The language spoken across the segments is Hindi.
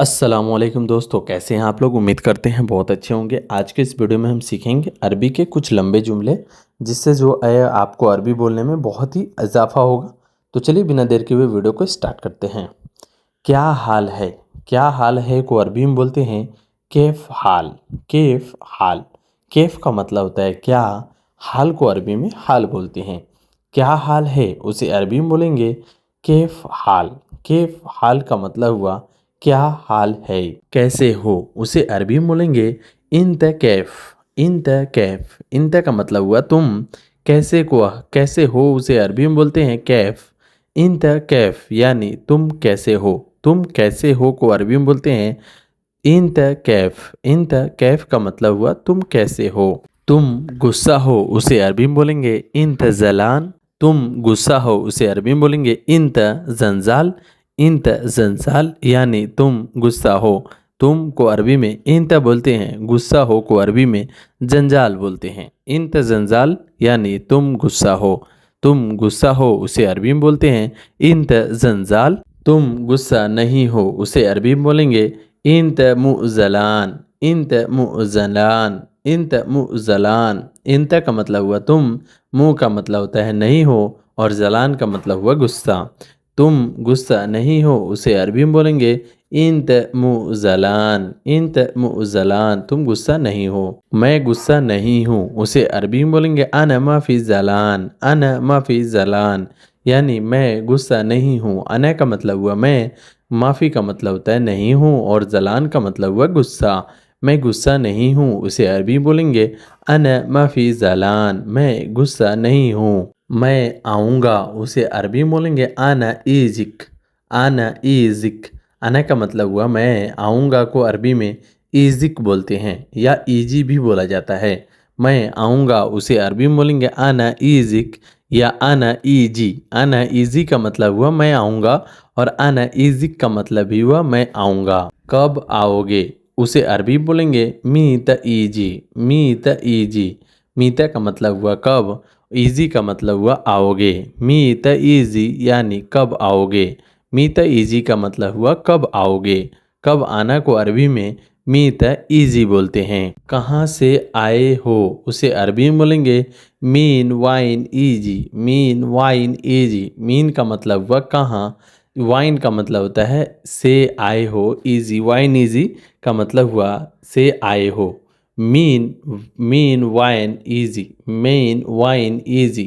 अस्सलामुअलैकुम दोस्तों, कैसे हैं आप लोग। उम्मीद करते हैं बहुत अच्छे होंगे। आज के इस वीडियो में हम सीखेंगे अरबी के कुछ लंबे जुमले, जिससे जो है आपको अरबी बोलने में बहुत ही इजाफा होगा। तो चलिए बिना देर के हुए वीडियो को स्टार्ट करते हैं। क्या हाल है। क्या हाल है को अरबी में बोलते हैं कैफ हाल। कैफ हाल। कैफ का मतलब होता है क्या, हाल को अरबी में हाल बोलते हैं। क्या हाल है उसे अरबी में बोलेंगे कैफ हाल। कैफ हाल का मतलब हुआ क्या हाल है। कैसे हो उसे अरबी में बोलेंगे इंत कैफ। इंत कैफ। इंत का मतलब हुआ तुम। कैसे हो उसे अरबी में बोलते हैं कैफ। इंत कैफ यानी तुम कैसे हो। तुम कैसे हो को अरबी में बोलते हैं इंत कैफ। इंत कैफ का मतलब हुआ तुम कैसे हो। तुम गुस्सा हो उसे अरबी में बोलेंगे इंत जलान। तुम गुस्सा हो उसे अरबी में बोलेंगे इंत जंजाल। इंत जंजाल यानी तुम गुस्सा हो। तुम को अरबी में इंत बोलते हैं, गुस्सा हो को अरबी में जंजाल बोलते हैं। इंत जंजाल यानी तुम गुस्सा हो। तुम गुस्सा हो उसे अरबी में बोलते हैं इंत जंजाल। तुम गुस्सा नहीं हो उसे अरबी में बोलेंगे इंत मुज़लान। इंत मुज़लान। इंत मुज़लान। इंत का मतलब हुआ तुम, मुँह का मतलब होता है नहीं हो, और जलान का मतलब हुआ गुस्सा। तुम गुस्सा नहीं हो उसे अरबी में बोलेंगे इंत मुज़लान। इंत मुज़लान तुम गुस्सा नहीं हो। मैं गुस्सा नहीं हूँ उसे अरबी में बोलेंगे अना माफ़ी ज़लान। अना माफ़ी ज़लान यानी मैं गुस्सा नहीं हूँ। अना का मतलब हुआ मैं, माफ़ी का मतलब होता है नहीं हूँ, और जलान का मतलब हुआ गुस्सा। मैं गुस्सा नहीं हूँ उसे अरबी बोलेंगे अना माफ़ी ज़लान। मैं गुस्सा नहीं हूँ। मैं आऊँगा उसे अरबी में बोलेंगे आना ईजिक। आना ईजिक। आना का मतलब हुआ मैं, आऊँगा को अरबी में ईजिक बोलते हैं या ईजी भी बोला जाता है। मैं आऊँगा उसे अरबी में बोलेंगे आना ईजिक या आना ईजी। आना ईजी का मतलब हुआ मैं आऊँगा, और आना ईजिक का मतलब भी हुआ मैं आऊँगा। कब आओगे उसे अरबी में बोलेंगे मीत ईजी। मीत ईजी। मीता का मतलब हुआ कब, ईजी का मतलब हुआ आओगे। मीत ईजी यानी कब आओगे। मीत ईजी का मतलब हुआ कब आओगे। कब आना को अरबी में मीत ईजी बोलते हैं। कहाँ से आए हो उसे अरबी में बोलेंगे mean wine easy. Mean wine easy. Mean का मतलब हुआ कहाँ, वाइन का मतलब होता है से आए हो, ईजी वाइन ईजी का मतलब हुआ से आए हो। Mean mean wine easy. Mean wine easy.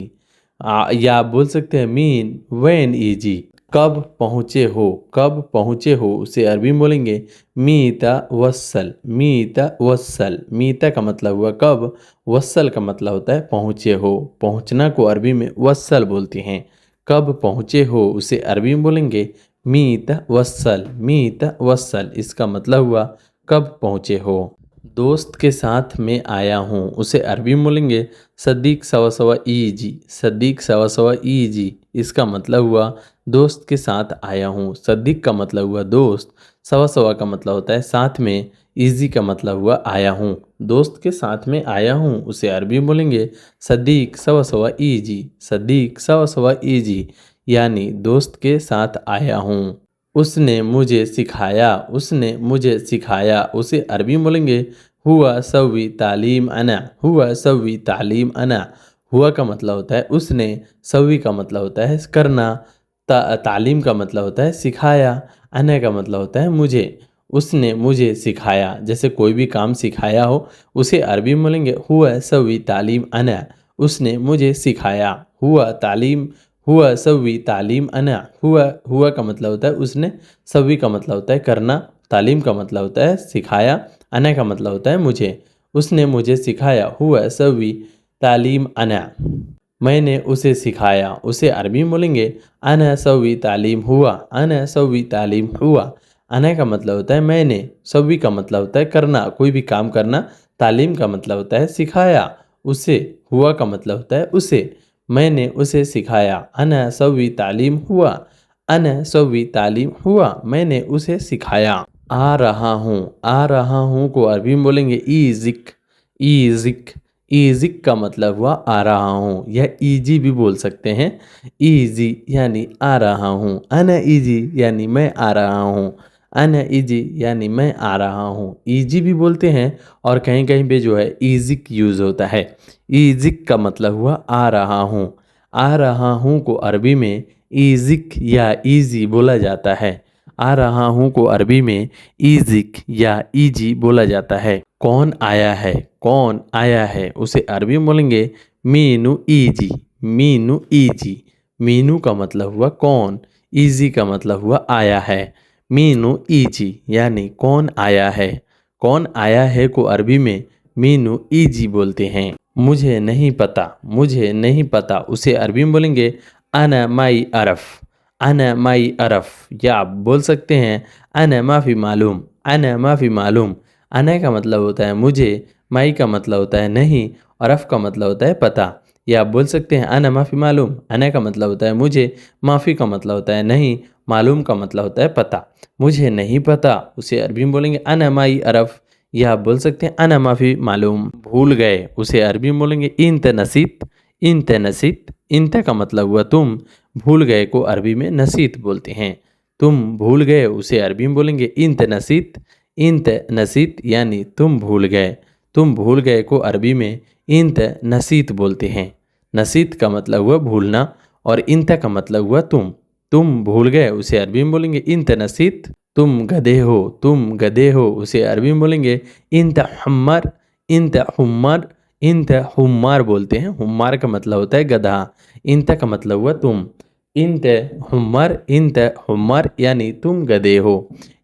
या आप बोल सकते हैं मीन वैन ईजी। कब पहुँचे हो। कब पहुँचे हो उसे अरबी में बोलेंगे मीता वस्सल। मीता वस्सल। मीता का मतलब हुआ कब, वस्सल का मतलब होता है पहुँचे हो। पहुँचना को अरबी में वस्सल बोलते हैं। कब पहुँचे हो उसे अरबी में बोलेंगे मीता वस्सल। मीता वस्सल इसका मतलब हुआ कब पहुँचे हो। दोस्त के साथ में आया हूँ उसे अरबी में बोलेंगे सदीक सवा सवा ईजी। सदीक सवा सवा ईजी इसका मतलब हुआ दोस्त के साथ आया हूँ। सदीक का मतलब हुआ दोस्त, सवा सवा का मतलब होता है साथ में, ईजी का मतलब हुआ आया हूँ। दोस्त के साथ में आया हूँ उसे अरबी में बोलेंगे सदीक सवा सवा ईजी। सदीक सवा सवा ईजी यानी दोस्त के साथ आया हूँ। उसने मुझे सिखाया। उसने मुझे सिखाया उसे अरबी में बोलेंगे हुआ सवी तालीम अना। हुआ सवी तालीम अना। हुआ का मतलब होता है उसने, सवी का मतलब होता है करना, तालीम का मतलब होता है सिखाया, अना का मतलब होता है मुझे। उसने मुझे सिखाया, जैसे कोई भी काम सिखाया हो उसे अरबी में बोलेंगे हुआ सवी तालीम अना। उसने मुझे सिखाया। हुआ तालीम, हुआ सवी तालीम अना। हुआ का मतलब होता है उसने, सवी का मतलब होता है करना, तालीम का मतलब होता है सिखाया, अना का मतलब होता है मुझे। उसने मुझे सिखाया। हुआ सवी तालीम अना। मैंने उसे सिखाया उसे अरबी में बोलेंगे अना सवी तालीम हुआ। अना सवी तालीम हुआ। अना का मतलब होता है मैंने, सवी का मतलब होता है करना, कोई भी काम करना, तालीम का मतलब होता है सिखाया उसे, हुआ का मतलब होता है उसे। मैंने उसे सिखाया। अना सवी तालीम हुआ। अना सवी तालीम हुआ मैंने उसे सिखाया। आ रहा हूँ। आ रहा हूँ को अरबी में बोलेंगे ईजिक। ईजिक। ईजिक का मतलब हुआ आ रहा हूँ, या ईजी भी बोल सकते हैं। ईजी यानी आ रहा हूँ। अना ईजी यानी मैं आ रहा हूँ। अना इजी यानी मैं आ रहा हूँ, इजी भी बोलते हैं और कहीं कहीं पे जो है इजिक यूज़ होता है। इजिक का मतलब हुआ आ रहा हूँ। आ रहा हूँ को अरबी में इजिक या इजी बोला जाता है। आ रहा हूँ को अरबी में इजिक या इजी बोला जाता है। कौन आया है, कौन आया है उसे अरबी में बोलेंगे मीनू इजी, मीनू इजी। मीनू का मतलब हुआ कौन, इजी का मतलब हुआ आया है। मीनू इजी यानी कौन आया है। कौन आया है को अरबी में मीनू इजी बोलते हैं। मुझे नहीं पता, मुझे नहीं पता उसे अरबी में बोलेंगे अना माई अरफ, अना माई अरफ। या आप बोल सकते हैं अना माफ़ी मालूम, अना माफ़ी मालूम। अना का मतलब होता है मुझे, माई का मतलब होता है नहीं, अरफ का मतलब होता है पता। या आप बोल सकते हैं अना माफ़ी मालूम। अना का मतलब होता है मुझे, माफ़ी का मतलब होता है नहीं, मालूम का मतलब होता है पता। मुझे नहीं पता उसे अरबी में बोलेंगे अना माई अरफ। या आप बोल सकते हैं अना माफ़ी मालूम। भूल गए उसे अरबी में बोलेंगे इंत नसीत, इंत नसीत। इंत का मतलब हुआ तुम, भूल गए को अरबी में नसीत बोलते हैं। तुम भूल गए उसे अरबी में बोलेंगे इंत नसीत, इंत नसीत यानी तुम भूल गए। तुम भूल गए को अरबी में इंत नसीत बोलते हैं। नसीत का मतलब हुआ भूलना और इंत का मतलब हुआ तुम। तुम भूल गए उसे अरबी में बोलेंगे इंत नसीत। तुम गधे हो, तुम गधे हो उसे अरबी में बोलेंगे इंत हम्मर, इंत हुम्मर। इंत हुम्मार बोलते हैं, हुम्मार का मतलब होता है गधा, इंत का मतलब हुआ तुम। इंत हुम्मर, इंत हुम्मर यानी तुम गधे हो।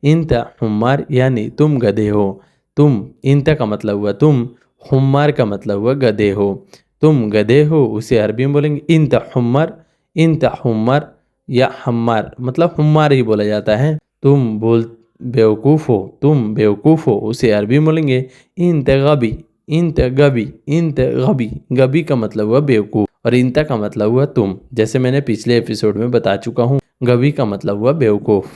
इंत हुम्मर यानी तुम गधे हो। तुम, इंत का मतलब हुआ तुम, हुम्मार का मतलब हुआ गधे हो। तुम गधे हो उसे अरबी में बोलेंगे इंत हुम्मर, इंत हुम्मर या हम्मार मतलब हुम्मार ही बोला जाता है। तुम बोल बेवकूफ़ हो, तुम बेवकूफ़ हो उसे अरबी में बोलेंगे इंत गबी, इंत गबी, इंत गबी। गबी का मतलब हुआ बेवकूफ़ और इंता का मतलब हुआ तुम। जैसे मैंने पिछले एपिसोड में बता चुका हूँ, गबी का मतलब हुआ बेवकूफ़,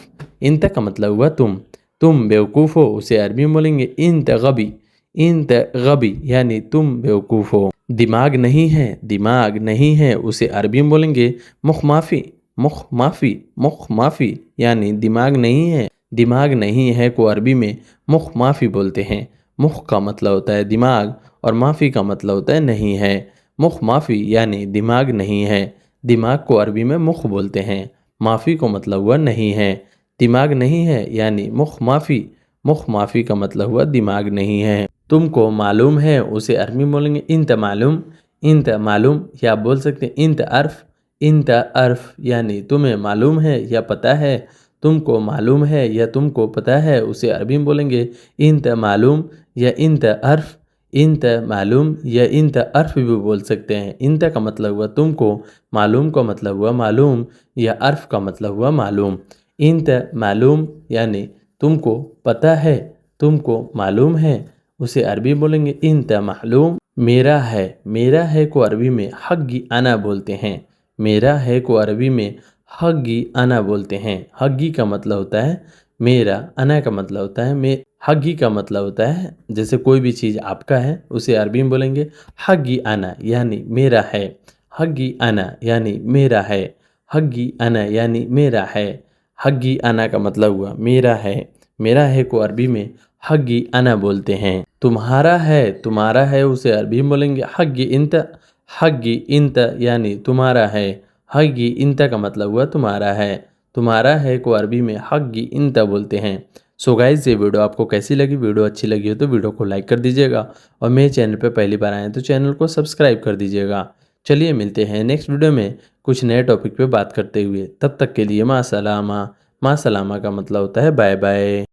इंता का मतलब हुआ तुम। तुम बेवकूफ़ हो उसे अरबी में बोलेंगे इंत गबी, इंत गबी यानी तुम बेवकूफ़ हो। दिमाग नहीं है, दिमाग नहीं है उसे अरबी में बोलेंगे मुख माफ़ी, मुख माफ़ी, मुख माफ़ी यानी दिमाग नहीं है। दिमाग नहीं है को अरबी में मुख माफ़ी बोलते हैं। मुख का मतलब होता है दिमाग और माफ़ी का मतलब होता है नहीं है। मुख माफ़ी यानी दिमाग नहीं है। दिमाग को अरबी में मुख बोलते हैं। माफ़ी को मतलब हुआ नहीं है। दिमाग नहीं है यानी मुख माफ़ी, मुख माफ़ी का मतलब हुआ दिमाग नहीं है। तुमको मालूम है उसे अरबी में बोलेंगे इंत मालूम, इंत मालूम। या आप बोल सकते हैं इंत अर्फ, इंत अर्फ यानी तुम्हें मालूम है या पता है। तुमको मालूम है या तुमको पता है उसे अरबी में बोलेंगे इंत मालूम या इंत अर्फ। इंत मालूम या इंत अर्फ भी बोल सकते हैं। इंत का मतलब हुआ तुमको, मालूम का मतलब हुआ मालूम या अर्फ का मतलब हुआ मालूम। इंत मालूम यानी तुमको पता है, तुमको मालूम है उसे अरबी बोलेंगे इंत मालूम। मेरा है, मेरा है को अरबी में हग्गी अना बोलते हैं। मेरा है को अरबी में हग्गी अना बोलते हैं। हग्गी का मतलब होता है मेरा, अना का मतलब होता है मैं। हग्गी का मतलब होता है जैसे कोई भी चीज़ आपका है उसे अरबी में बोलेंगे हग्गी अना यानी मेरा है। हग्गी अना यानी मेरा है। हग्गी अना यानी मेरा है। हग्गी अना का मतलब हुआ मेरा है। मेरा है को अरबी में हग्गी अना बोलते हैं। तुम्हारा है, तुम्हारा है उसे अरबी में बोलेंगे हग्गी इंत, हग्गी इंत यानी तुम्हारा है। हग्गी इंत का मतलब हुआ तुम्हारा है। तुम्हारा है को अरबी में हग्गी इंत बोलते हैं। सो गाइस, ये वीडियो आपको कैसी लगी? वीडियो अच्छी लगी हो तो वीडियो को लाइक कर दीजिएगा और मेरे चैनल पर पहली बार आए तो चैनल को सब्सक्राइब कर दीजिएगा। चलिए मिलते हैं नेक्स्ट वीडियो में कुछ नए टॉपिक पे बात करते हुए। तब तक के लिए माँ सलामा। माँ सलामा का मतलब होता है बाय बाय।